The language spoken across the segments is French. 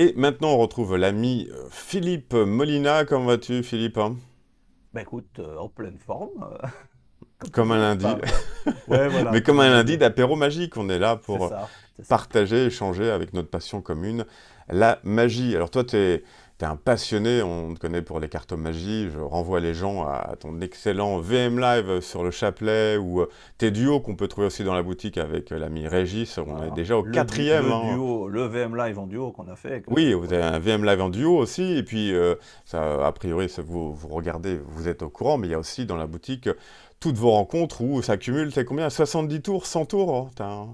Et maintenant, on retrouve l'ami Philippe Molina. Comment vas-tu, Philippe, hein? Bah écoute, en pleine forme, comme Comme un toujours. lundi. Ouais, voilà, Mais comme comme un un lundi. lundi d'apéro magique, on est là C'est pour ça, c'est ça. partager, échanger avec notre passion commune, la magie. Alors toi, tu es un passionné, on te connaît pour les cartes magie. Je renvoie les gens à ton excellent VM Live sur le chapelet ou tes duos qu'on peut trouver aussi dans la boutique avec l'ami Régis. On est Voilà. déjà au quatrième, Le hein. duo, le VM Live en duo qu'on a fait avec, Oui, vous avez voilà. un VM Live en duo aussi, et puis ça, a priori, vous regardez, vous êtes au courant, mais il y a aussi dans la boutique toutes vos rencontres où ça cumule, c'est combien? 70 tours, 100 tours? Hein.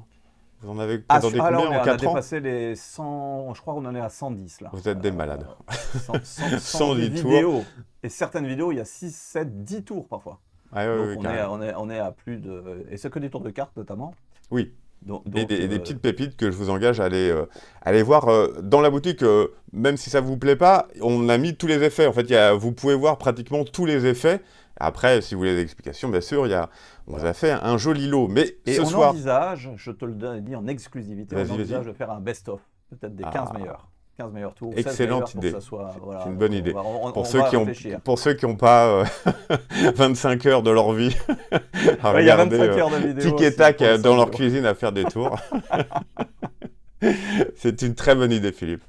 Vous en avez présenté Ah là, combien en on a 4 ans? dépassé les 100, je crois qu'on en est à 110 là. Vous êtes des malades. 110 110 tours. vidéos. Et certaines vidéos, il y a 6, 7, 10 tours parfois. Ah oui, Donc oui, carrément. on est à plus de... Et c'est que des tours de cartes notamment. Oui. Donc, Et donc, des petites pépites que je vous engage à aller voir dans la boutique, même si ça vous plaît pas, on a mis tous les effets. En fait, vous pouvez voir pratiquement tous les effets. Après, si vous voulez des explications, bien sûr, on vous voilà. a fait un joli lot. Mais Et ce on soir, envisage, je te le dis en exclusivité, on vas-y, vas-y. envisage de faire un best-of, peut-être des 15 Ah, meilleurs. 15 meilleurs tours, ou 16 meilleurs excellente pour que idée. ça soit. C'est Voilà, une donc bonne idée. on va réfléchir. Pour ceux qui n'ont pas 25 heures de leur vie à Ouais, il y a regarder 25 heures de vidéo tic et aussi tac pour les dans 100 leur vidéos. cuisine à faire des tours, c'est une très bonne idée, Philippe.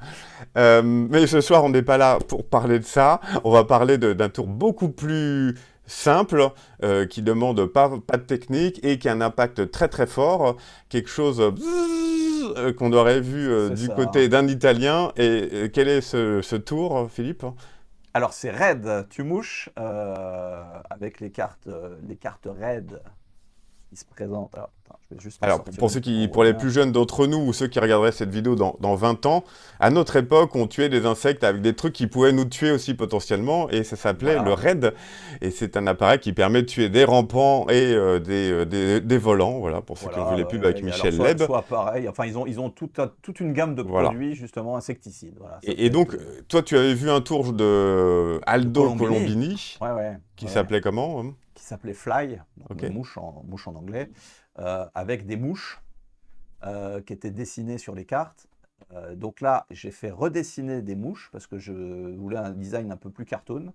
Mais ce soir, on n'est pas là pour parler de ça. On va parler d'un tour beaucoup plus simple, qui demande pas de technique et qui a un impact très très fort. Quelque chose qu'on aurait vu C'est du ça. côté d'un Italien. Et quel est ce tour, Philippe? Alors c'est Red, tu mouches, avec les cartes Red qui se présentent. Alors, attends, je vais juste en Alors, sortir une pour qu'on pour voit les bien. plus jeunes d'entre nous ou ceux qui regarderaient cette vidéo dans 20 ans, à notre époque, on tuait des insectes avec des trucs qui pouvaient nous tuer aussi potentiellement, et ça s'appelait le Voilà. RAID. Et c'est un appareil qui permet de tuer des rampants et des volants, voilà, pour ceux qui ont vu Voilà, les ouais, pubs avec ouais. Et alors Michel Leb. soit pareil, enfin ils ont toute une gamme de Voilà. produits justement insecticides. Voilà, ça Et peut donc, être toi, tu avais vu un tour de de Aldo Colombini. Colombini, Ouais, ouais, qui ouais, ouais. s'appelait comment, hein? Qui s'appelait Fly, donc Ok. mouche en anglais, avec des mouches qui étaient dessinées sur les cartes. Donc là, j'ai fait redessiner des mouches parce que je voulais un design un peu plus cartoon.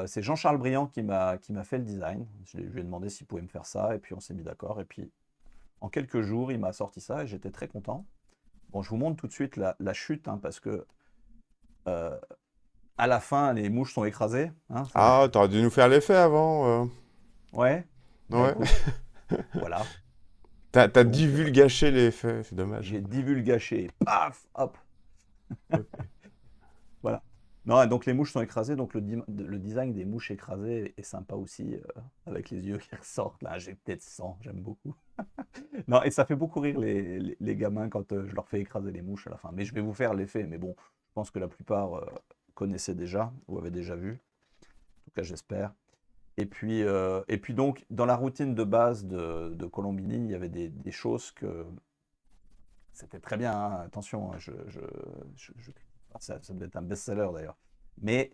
C'est Jean-Charles Briand qui m'a fait le design. Je lui ai demandé s'il pouvait me faire ça et puis on s'est mis d'accord. Et puis en quelques jours, il m'a sorti ça et j'étais très content. Bon, je vous montre tout de suite la chute hein, parce que euh, à la fin, les mouches sont écrasées. Hein, Ah, t'aurais dû nous faire l'effet avant. Ouais, bah Ouais. écoute, voilà. T'as Donc, divulgaché l'effet, c'est dommage. j'ai divulgaché. Paf, hop, Ok. voilà. Non, donc les mouches sont écrasées, donc le design des mouches écrasées est sympa aussi, avec les yeux qui ressortent, là, injectés de sang, j'aime beaucoup. Non, et ça fait beaucoup rire les gamins quand je leur fais écraser les mouches à la fin. Mais je vais vous faire l'effet, mais bon, je pense que la plupart connaissaient déjà ou avaient déjà vu, en tout cas j'espère. Et puis donc, dans la routine de base de Colombini, il y avait des choses que c'était très bien, hein, attention, hein, ça devait être un best-seller d'ailleurs. Mais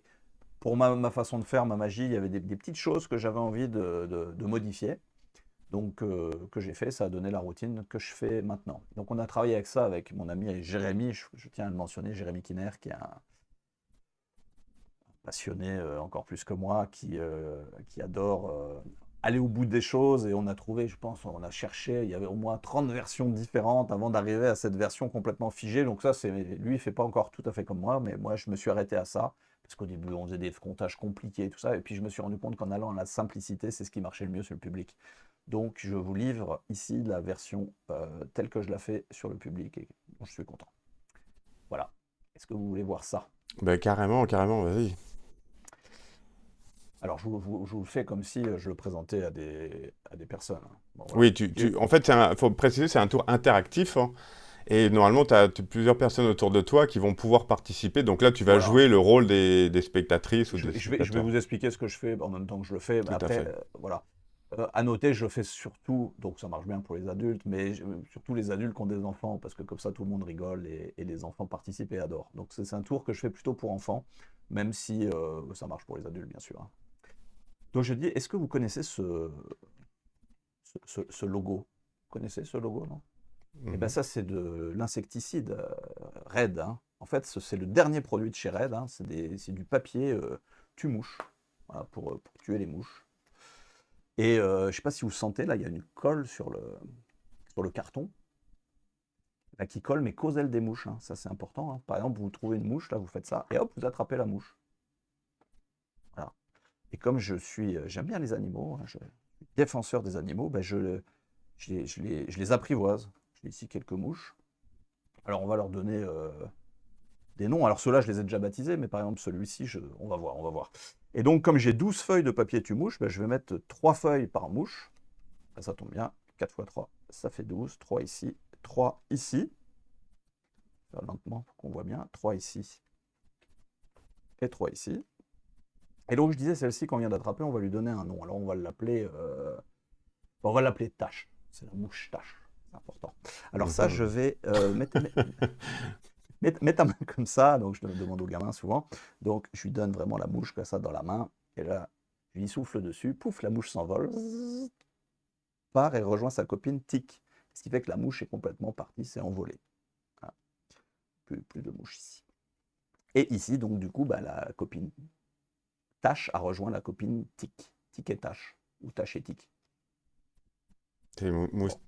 pour ma façon de faire, ma magie, il y avait des petites choses que j'avais envie de modifier. Donc, que j'ai fait, ça a donné la routine que je fais maintenant. Donc, on a travaillé avec ça avec mon ami Jérémy, je tiens à le mentionner, Jérémy Kinner, qui est un passionné encore plus que moi, qui adore aller au bout des choses. Et on a trouvé, je pense, on a cherché, il y avait au moins 30 versions différentes avant d'arriver à cette version complètement figée. Donc ça, lui, il fait pas encore tout à fait comme moi, mais moi, je me suis arrêté à ça. Parce qu'au début, on faisait des comptages compliqués et tout ça. Et puis, je me suis rendu compte qu'en allant à la simplicité, c'est ce qui marchait le mieux sur le public. Donc, je vous livre ici la version telle que je la fais sur le public et dont je suis content. Voilà. Est-ce que vous voulez voir ça? Bah, carrément, carrément, vas-y. Alors, je vous le fais comme si je le présentais à des personnes. Hein. Bon, voilà. Oui, en fait, faut préciser, c'est un tour interactif, hein, et normalement, tu as plusieurs personnes autour de toi qui vont pouvoir participer. Donc là, tu vas Voilà. jouer le rôle des spectatrices ou des Je vais spectateurs. vous expliquer ce que je fais en même temps que je le fais. Mais Tout à après, fait. voilà. À noter, je fais surtout, donc ça marche bien pour les adultes, mais surtout les adultes qui ont des enfants, parce que comme ça, tout le monde rigole et les enfants participent et adorent. Donc c'est un tour que je fais plutôt pour enfants, même si ça marche pour les adultes, bien sûr. Hein. Donc je dis, est-ce que vous connaissez ce logo? Vous connaissez ce logo, non? Eh bien Mhm. ça, c'est de l'insecticide Red, hein, En fait, c'est le dernier produit de chez Red, hein. C'est du papier tue-mouche, voilà, pour tuer les mouches. Et je ne sais pas si vous sentez, là, il y a une colle sur le carton, là, qui colle, mais qu'aux ailes des mouches, hein. Ça, c'est important, hein. Par exemple, vous trouvez une mouche, là, vous faites ça, et hop, vous attrapez la mouche. Voilà. Et comme j'aime bien les animaux, hein, je suis défenseur des animaux, ben je les apprivoise. J'ai ici quelques mouches. Alors, on va leur donner des noms. Alors, ceux-là, je les ai déjà baptisés, mais par exemple, celui-ci, on va voir, on va voir. Et donc, comme j'ai 12 feuilles de papier tue-mouche, ben, je vais mettre 3 feuilles par mouche. Là, ça tombe bien. 4 x 3, ça fait 12. 3 ici, 3 ici. Faire lentement pour qu'on voit bien. 3 ici et 3 ici. Et donc, je disais, celle-ci qu'on vient d'attraper, on va lui donner un nom. Alors, on va l'appeler Tache. C'est la mouche Tache. C'est important. Alors ça, je vais mettre ta main comme ça. Donc, je demande au gamin souvent. Donc, je lui donne vraiment la mouche comme ça dans la main. Et là, je lui souffle dessus. Pouf, la mouche s'envole. Part et rejoint sa copine Tic. Ce qui fait que la mouche est complètement partie, s'est envolée. Voilà. Plus de mouches ici. Et ici, donc, du coup, bah, la copine Tache a rejoint la copine Tic. Tic et Tache. Ou Tache et Tic. C'est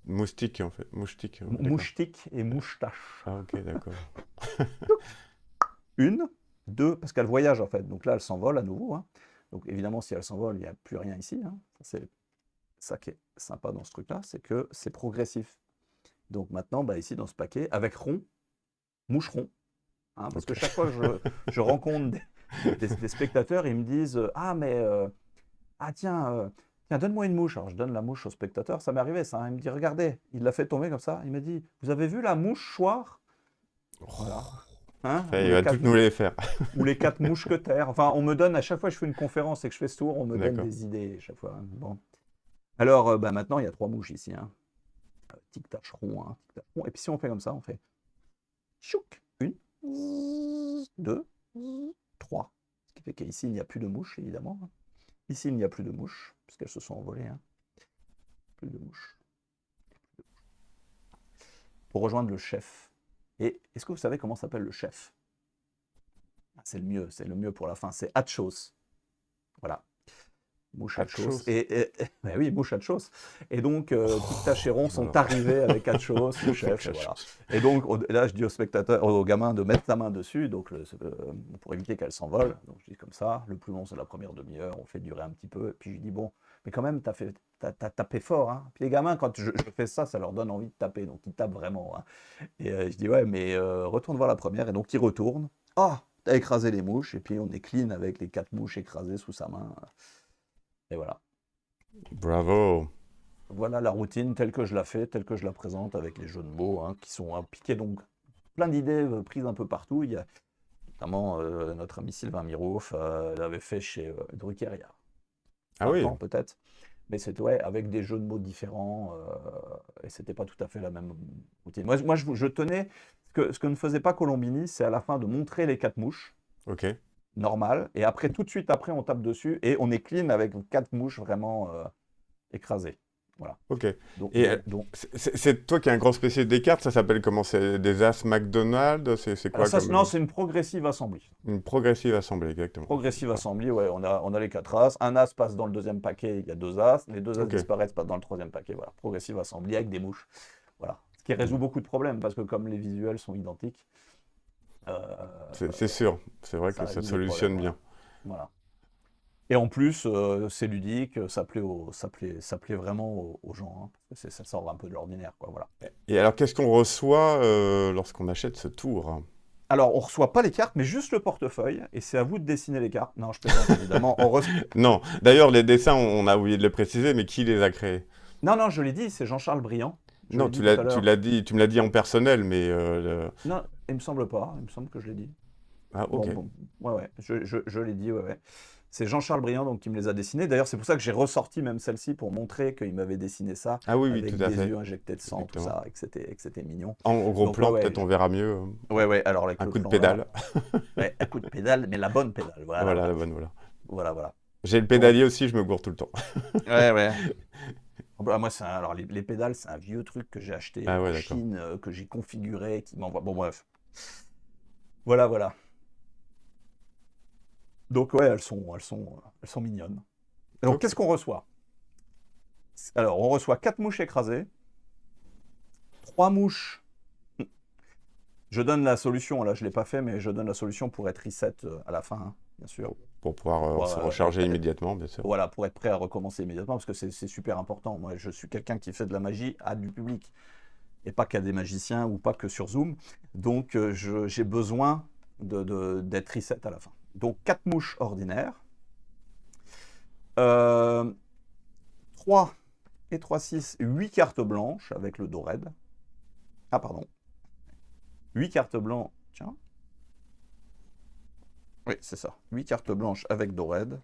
moustique, en fait. Mouchetique. Mouche-tic et mouche-tache. Ah, ok, d'accord. Une, deux, parce qu'elle voyage en fait. Donc là, elle s'envole à nouveau, hein. Donc évidemment, si elle s'envole, il n'y a plus rien ici, hein. C'est ça qui est sympa dans ce truc-là, c'est que c'est progressif. Donc maintenant, bah, ici, dans ce paquet, avec rond, moucheron. Hein, parce que chaque fois que je rencontre des spectateurs, ils me disent « Ah, mais... tiens, donne-moi une mouche. » Alors, je donne la mouche au spectateur. Ça m'est arrivé, ça, hein. Il me dit, regardez, il l'a fait tomber comme ça. Il m'a dit, vous avez vu la mouche-choir? Voilà. Hein, Il va toutes nous les faire. ou les 4 mousquetaires. Enfin, on me donne, à chaque fois que je fais une conférence et que je fais ce tour, on me donne D'accord. des idées, à chaque fois. Bon. Alors, bah, maintenant, il y a 3 mouches ici. Hein. Tic-tacheron, hein, tic-tacheron. Et puis, si on fait comme ça, on fait chouc, 1, 2, 3. Ce qui fait qu'ici, il n'y a plus de mouches, évidemment. Ici, il n'y a plus de mouches, puisqu'elles se sont envolées. Hein. Plus de mouches. Pour rejoindre le chef. Et est-ce que vous savez comment s'appelle le chef? C'est le mieux pour la fin, c'est Hatchos. Voilà. Mouche Hatchos. Bah oui, mouche Hatchos. Et donc, Tic-Tac et Rond sont arrivés avec Hatchos, le chef. Et, voilà. Et donc, là, je dis au spectateur, au gamin de mettre sa main dessus, donc pour éviter qu'elle s'envole. Donc, je dis comme ça, le plus long, c'est la première demi-heure, on fait durer un petit peu. Et puis, je dis, bon, mais quand même, t'as tapé fort. Hein. Puis les gamins, quand je fais ça, ça leur donne envie de taper. Donc, ils tapent vraiment. Hein. Et je dis, ouais, mais retourne voir la première. Et donc, ils retournent. Ah, t'as écrasé les mouches. Et puis, on est clean avec les 4 mouches écrasées sous sa main. Et voilà. Bravo. Voilà la routine telle que je la fais, telle que je la présente avec les jeux de mots hein, qui sont impliqués. Donc, plein d'idées prises un peu partout. Il y a notamment notre ami Sylvain Mirouf l'avait fait chez Drucker il y a 20 ans peut-être. Mais c'était ouais, avec des jeux de mots différents et c'était pas tout à fait la même routine. Moi je tenais, ce que ne faisait pas Colombini, c'est à la fin de montrer les 4 mouches. Ok. Normal. Et après, tout de suite après, on tape dessus et on est clean avec 4 mouches vraiment écrasées. Voilà. Ok. C'est toi qui es un grand spécialiste des cartes, ça s'appelle comment? C'est des As McDonald's? C'est quoi ça, non, c'est une progressive assemblée. Une progressive assemblée, exactement. Progressive assemblée, ouais, on a les 4 As. Un As passe dans le deuxième paquet, il y a 2 As. Les 2 As disparaissent, passent dans le troisième paquet. Voilà, progressive assemblée avec des mouches. Voilà. Ce qui résout beaucoup de problèmes parce que comme les visuels sont identiques. C'est sûr, c'est vrai que ça solutionne bien. Voilà. Et en plus, c'est ludique, ça plaît vraiment aux gens, hein, parce que ça sort un peu de l'ordinaire, quoi, voilà. Et alors, qu'est-ce qu'on reçoit lorsqu'on achète ce tour? Alors, on ne reçoit pas les cartes, mais juste le portefeuille, et c'est à vous de dessiner les cartes. Non, je plaisante, évidemment. Non, d'ailleurs, les dessins, on a oublié de le préciser, mais qui les a créés? Non, je l'ai dit, c'est Jean-Charles Briand. Non, tu l'as dit, tu me l'as dit en personnel, mais... Non, il me semble pas, il me semble que je l'ai dit. Ah, ok. Bon, ouais, je l'ai dit, ouais. C'est Jean-Charles Briand donc, qui me les a dessinés. D'ailleurs, c'est pour ça que j'ai ressorti même celle-ci pour montrer qu'il m'avait dessiné ça avec tout à des fait. yeux injectés de sang, tout ça, et que c'était mignon. En gros plan, peut-être on verra mieux. Ouais, alors avec un coup de pédale. Ouais, un coup de pédale, mais la bonne pédale. Voilà, la bonne, voilà. Voilà. J'ai le pédalier aussi, je me gourre tout le temps. Ouais. Moi, alors les pédales, c'est un vieux truc que j'ai acheté en Chine, que j'ai configuré, qui m'envoie. Bon, bref. Voilà, voilà. Donc ouais, elles sont mignonnes. Et donc Ok. qu'est-ce qu'on reçoit? Alors on reçoit 4 mouches écrasées, 3 mouches. Je donne la solution, là je l'ai pas fait, mais je donne la solution pour être reset à la fin, hein, bien sûr. Pour pouvoir Pour, se recharger immédiatement, bien sûr. voilà, pour être prêt à recommencer immédiatement, parce que c'est super important. Moi, je suis quelqu'un qui fait de la magie à du public, et pas qu'à des magiciens ou pas que sur Zoom. Donc, j'ai besoin d'être reset à la fin. Donc, 4 mouches ordinaires, 3 et 3, 6, 8 cartes blanches avec le dos raide. Ah, pardon. 8 cartes blanches. Tiens. Oui, c'est ça. 8 cartes blanches avec dos raide.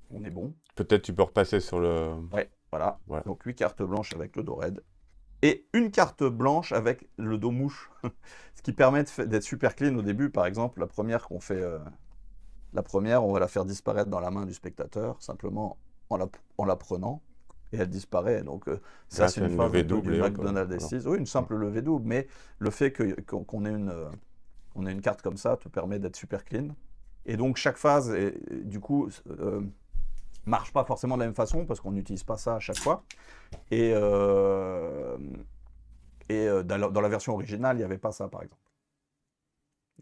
On est bon. Peut-être tu peux repasser sur le... Ouais, voilà. Voilà. Donc 8 cartes blanches avec le dos raide. Et une carte blanche avec le dos mouche. Ce qui permet d'être super clean au début. Par exemple, la première qu'on fait, la première, on va la faire disparaître dans la main du spectateur, simplement en la prenant. Et elle disparaît. Donc ça, Grâce c'est à une une phase un levée peu du double et hop, McDonald's voilà. D6. Oui, une simple levée double. Mais le fait qu'on ait on ait une carte comme ça te permet d'être super clean. Et donc chaque phase, du coup, marche pas forcément de la même façon parce qu'on n'utilise pas ça à chaque fois. Et, dans la version originale, il n'y avait pas ça, par exemple.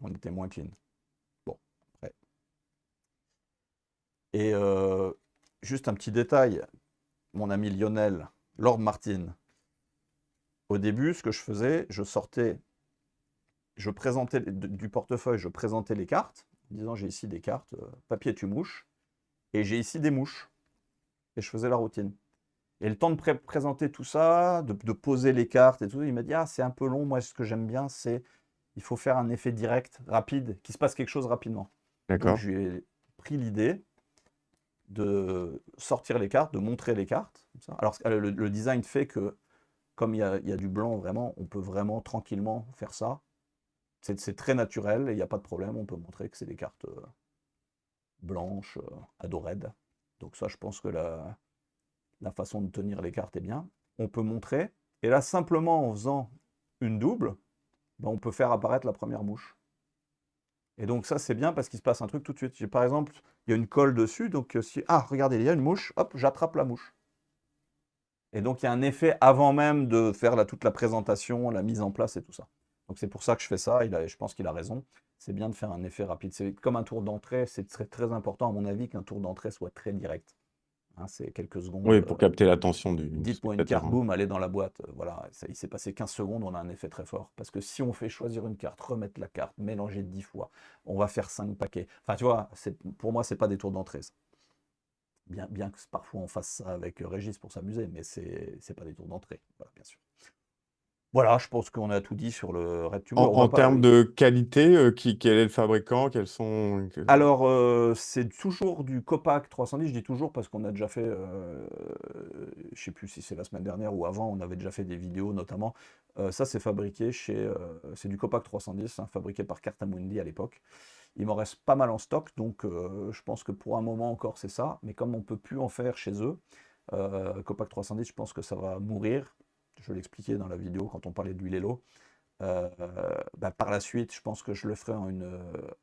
On était moins clean. Bon, après. Et juste un petit détail, mon ami Lionel, Lord Martin, au début, ce que je faisais, je présentais du portefeuille, je présentais les cartes, en disant j'ai ici des cartes, papier tu mouches, et j'ai ici des mouches. Et je faisais la routine. Et le temps de présenter tout ça, de poser les cartes et tout, il m'a dit, ah, c'est un peu long, moi ce que j'aime bien, c'est il faut faire un effet direct, rapide, qu'il se passe quelque chose rapidement. Et donc D'accord. je lui ai pris l'idée de sortir les cartes, de montrer les cartes. Comme ça. Alors le design fait que, comme il y a du blanc vraiment, on peut vraiment tranquillement faire ça. C'est très naturel et il n'y a pas de problème, on peut montrer que c'est des cartes blanches, à dos raide. Donc ça, je pense que la façon de tenir les cartes est bien. On peut montrer, et là, simplement en faisant une double, ben, on peut faire apparaître la première mouche. Et donc ça, c'est bien parce qu'il se passe un truc tout de suite. Par exemple, il y a une colle dessus, donc si... Ah, regardez, il y a une mouche, hop, j'attrape la mouche. Et donc il y a un effet avant même de faire toute la présentation, la mise en place et tout ça. Donc c'est pour ça que je fais ça, je pense qu'il a raison. C'est bien de faire un effet rapide. C'est comme un tour d'entrée, c'est très, très important à mon avis qu'un tour d'entrée soit très direct. Hein, c'est quelques secondes. Oui, pour capter l'attention du Dites-moi une spectateur, carte, hein. boum, elle est dans la boîte. Voilà, il s'est passé 15 secondes, on a un effet très fort. Parce que si on fait choisir une carte, remettre la carte, mélanger 10 fois, on va faire 5 paquets. Enfin, tu vois, pour moi, c'est pas des tours d'entrée, ça. Bien que parfois on fasse ça avec Régis pour s'amuser, mais c'est pas des tours d'entrée, voilà, bien sûr. Voilà, je pense qu'on a tout dit sur le Red Tumor. On va En pas. termes de qualité, quel est le fabricant? Quels sont... Alors, c'est toujours du Copac 310, je dis toujours parce qu'on a déjà fait, je sais plus si c'est la semaine dernière ou avant, on avait déjà fait des vidéos notamment. Ça, c'est fabriqué c'est du Copac 310, hein, fabriqué par Cartamundi à l'époque. Il m'en reste pas mal en stock, donc je pense que pour un moment encore c'est ça. Mais comme on peut plus en faire chez eux, Copac 310, je pense que ça va mourir. Je l'expliquais dans la vidéo quand on parlait de l'huile Hello. Par la suite, je pense que je le ferai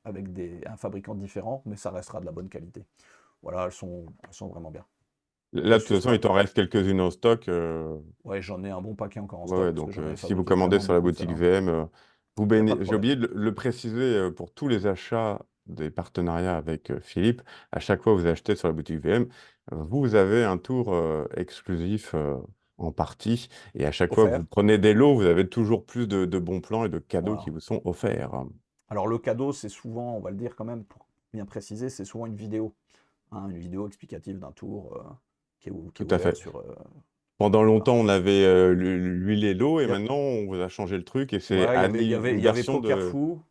avec un fabricant différent, mais ça restera de la bonne qualité. Voilà, elles sont vraiment bien. Là, de toute façon, il J'espère. t'en reste quelques-unes en stock. Ouais, j'en ai un bon paquet encore en Ouais, stock ouais, parce que donc j'en ai si vous fabriqué commandez vraiment sur la beaucoup de boutique celles-là. VM, Il n'y a pas de j'ai problème. oublié de le préciser pour tous les achats des partenariats avec Philippe. À chaque fois que vous achetez sur la boutique VM, vous avez un tour exclusif en partie. Et à chaque fois que vous Offert. prenez des lots, vous avez toujours plus de bons plans et de cadeaux qui Voilà. vous sont offerts. Alors le cadeau, c'est souvent, on va le dire quand même, pour bien préciser, c'est souvent une vidéo. Hein, une vidéo explicative d'un tour qui est Tout à ouvert fait. sur. Pendant Voilà. longtemps, on avait l'huile et l'eau, et Il y a- maintenant, on vous a changé le truc, et c'est Ouais, une il y avait version Poker de Fou,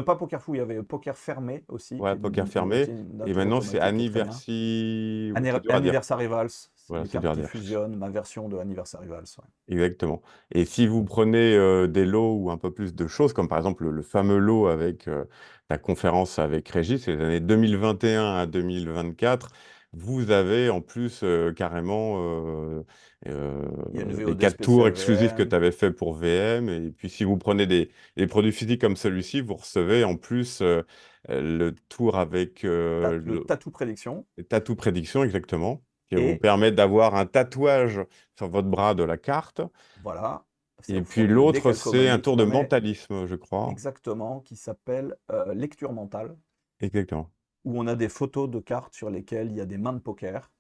pas Poker Fou, il y avait Poker Fermé aussi, qui ouais, est poker fermé. d'un Et tour maintenant, c'est automatique qui est très bien. Anniversary, c'est dur à dire. Anniversary Vals, c'est Voilà, des c'est cartes dur à qui dire. fusionnent, ma version de Anniversary Vals. Ouais. Exactement. Et si vous prenez des lots ou un peu plus de choses, comme par exemple le fameux lot avec la conférence avec Régis, c'est les années 2021 à 2024, vous avez en plus carrément Il y a une les VOD 4 tours spéciale exclusifs que VM. tu avais fait pour VM. Et puis si vous prenez des produits physiques comme celui-ci, vous recevez en plus le tour avec Le tattoo prédiction. le tatou prédiction exactement, qui vous Et permet d'avoir un tatouage sur votre bras de la carte. voilà, ça Et vous puis fournit le l'autre, c'est un décalcomanie qui tour de permet mentalisme, je crois. exactement, qui s'appelle lecture mentale, Exactement. où on a des photos de cartes sur lesquelles il y a des mains de poker.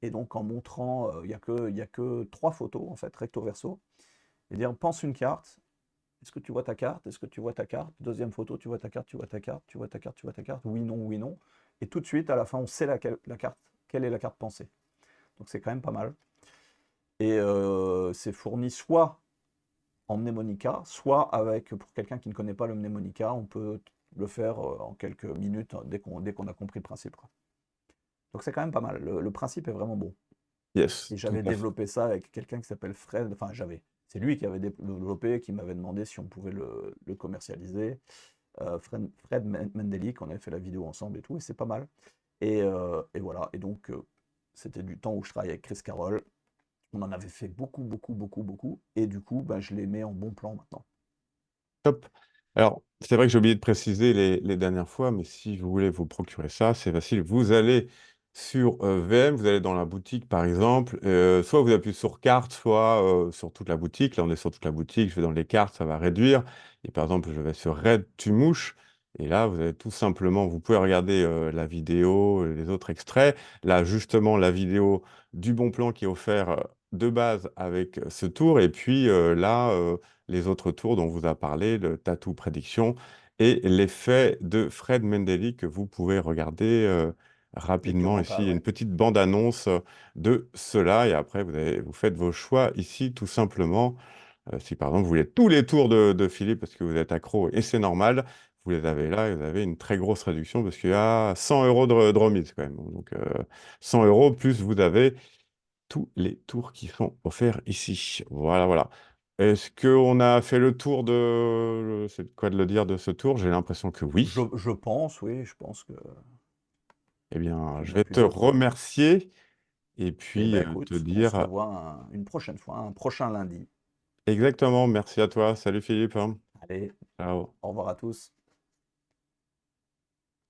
Et donc en montrant, il y a que trois photos en fait, recto verso, et dire pense une carte. Est-ce que tu vois ta carte? Est-ce que tu vois ta carte? Deuxième photo, tu vois ta carte, tu vois ta carte, tu vois ta carte, tu vois ta carte. Oui, non, oui, non. Et tout de suite, à la fin, on sait la carte, quelle est la carte pensée. Donc c'est quand même pas mal. Et c'est fourni soit en mnémonica, soit avec, pour quelqu'un qui ne connaît pas le mnémonica, on peut le faire en quelques minutes dès qu'on a compris le principe, quoi. Donc c'est quand même pas mal. Le principe est vraiment bon. Yes, Et tout j'avais à fait. développé ça avec quelqu'un qui s'appelle Fred. Enfin, c'est lui qui avait développé, qui m'avait demandé si on pouvait le commercialiser. Fred Mendelik, on avait fait la vidéo ensemble et tout, et c'est pas mal. Et voilà. Et donc, c'était du temps où je travaillais avec Chris Carroll. On en avait fait beaucoup, beaucoup, beaucoup, beaucoup. Et du coup, bah, je les mets en bon plan maintenant. Top. Alors, c'est vrai que j'ai oublié de préciser les dernières fois, mais si vous voulez vous procurer ça, c'est facile. Vous allez sur VM, vous allez dans la boutique par exemple, soit vous appuyez sur carte, soit sur toute la boutique. Là, on est sur toute la boutique, je vais dans les cartes, ça va réduire. Et par exemple, je vais sur Red Tumouche. Et là, vous avez tout simplement, vous pouvez regarder la vidéo, les autres extraits. Là, justement, la vidéo du bon plan qui est offert de base avec ce tour. Et puis là, les autres tours dont on vous a parlé, le tattoo prédiction et l'effet de Fred Mendeli que vous pouvez regarder Lecture rapidement ici. mentale, Il y a une ouais. petite bande-annonce de cela et après vous faites vos choix ici tout simplement. Si par exemple vous voulez tous les tours de Philippe parce que vous êtes accro et c'est normal, vous les avez là et vous avez une très grosse réduction parce qu'il y a 100 euros de remise quand même. Donc 100 euros plus vous avez tous les tours qui sont offerts ici. Voilà, voilà. Est-ce qu'on a fait le tour de... C'est quoi de le dire de ce tour? J'ai l'impression que oui. Je pense, oui, je pense Eh bien, qu'il je n'y a vais plus te d'autres. remercier et Eh puis ben te écoute, on se dire revoit une prochaine fois, un prochain lundi. exactement merci à toi. Salut Philippe. Allez, Ciao. au revoir à tous.